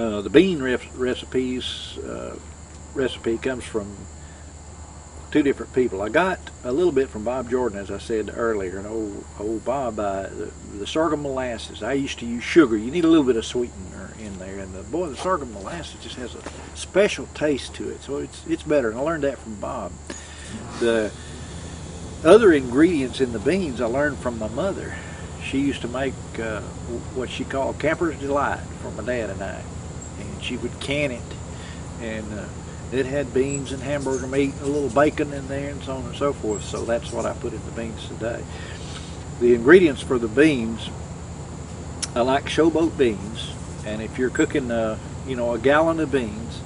The bean recipe comes from two different people. I got a little bit from Bob Jordan, as I said earlier, and old Bob, the sorghum molasses. I used to use sugar. You need a little bit of sweetener in there, and the sorghum molasses just has a special taste to it, so it's better, and I learned that from Bob. The other ingredients in the beans I learned from my mother. She used to make what she called Camper's Delight for my dad and I, and she would can it, and it had beans and hamburger meat, a little bacon in there, and so on and so forth. So that's what I put in the beans today. The ingredients for the beans, I like showboat beans, and if you're cooking, a gallon of beans,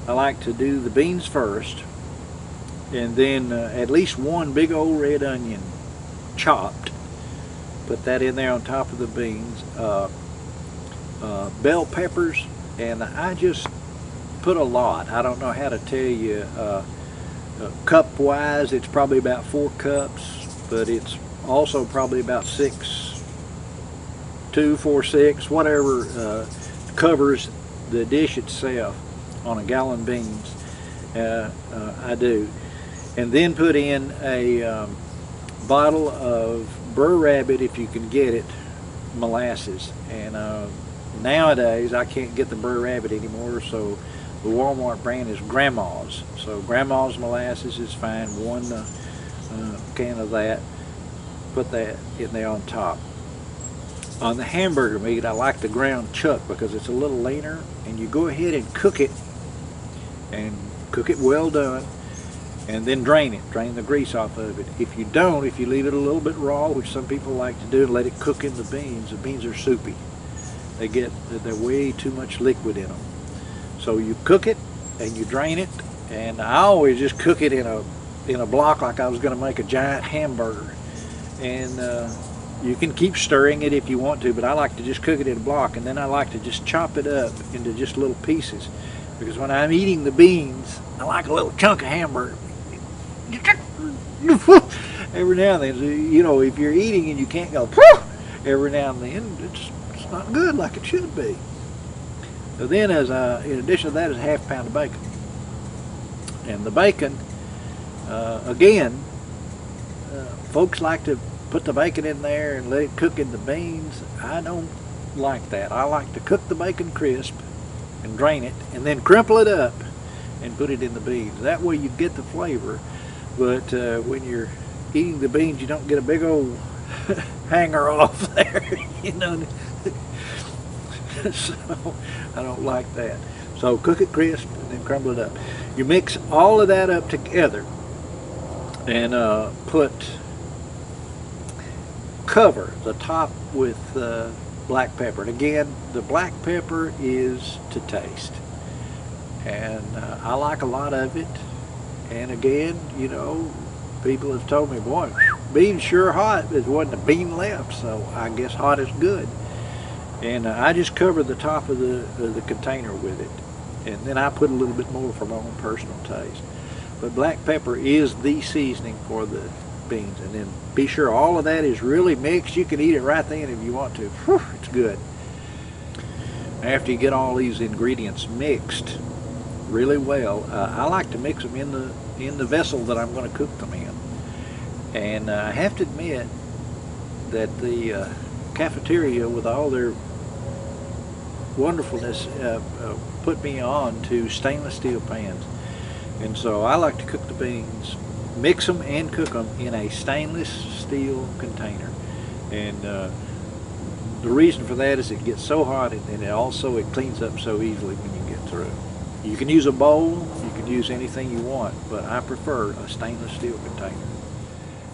I like to do the beans first, and then at least one big old red onion, chopped. Put that in there on top of the beans. Bell peppers, and I just put a lot. I don't know how to tell you cup wise. It's probably about 4 cups, but it's also probably about 2, 4, 6, whatever covers the dish itself on a gallon beans. I do, and then put in a bottle of Burr Rabbit, if you can get it, molasses. And nowadays I can't get the Burr Rabbit anymore, so the Walmart brand is Grandma's. So Grandma's molasses is fine. 1 can of that. Put that in there on top. On the hamburger meat, I like the ground chuck because it's a little leaner, and you go ahead and cook it well done, and then drain the grease off of it. If you don't, if you leave it a little bit raw, which some people like to do, and let it cook in the beans are soupy. They're way too much liquid in them. So you cook it and you drain it, and I always just cook it in a block like I was going to make a giant hamburger. And you can keep stirring it if you want to, but I like to just cook it in a block, and then I like to just chop it up into just little pieces, because when I'm eating the beans, I like a little chunk of hamburger. Every now and then, if you're eating and you can't go every now and then, it's not good like it should be. So then, in addition to that, is a half pound of bacon. And the bacon, again, folks like to put the bacon in there and let it cook in the beans. I don't like that. I like to cook the bacon crisp and drain it, and then crumple it up and put it in the beans. That way you get the flavor, but when you're eating the beans, you don't get a big old hanger off there, So I don't like that. So cook it crisp and then crumble it up. You mix all of that up together and cover the top with black pepper. And again, the black pepper is to taste. And I like a lot of it. And again, people have told me, boy, beans sure hot. There wasn't a bean left, so I guess hot is good. And I just cover the top of the container with it, and then I put a little bit more for my own personal taste. But black pepper is the seasoning for the beans, and then be sure all of that is really mixed. You can eat it right then if you want to. Whew, it's good. After you get all these ingredients mixed really well, I like to mix them in the vessel that I'm going to cook them in. And I have to admit that the cafeteria, with all their wonderfulness, put me on to stainless steel pans. And so I like to cook the beans, mix them and cook them in a stainless steel container. And the reason for that is it gets so hot, and it cleans up so easily when you get through. You can use a bowl, you can use anything you want, but I prefer a stainless steel container.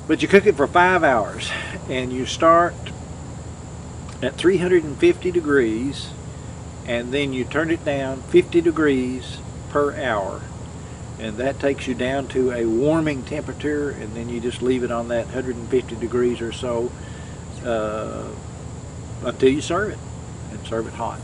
But you cook it for 5 hours, and you start at 350 degrees, and then you turn it down 50 degrees per hour, and that takes you down to a warming temperature, and then you just leave it on that 150 degrees or so until you serve it, and serve it hot.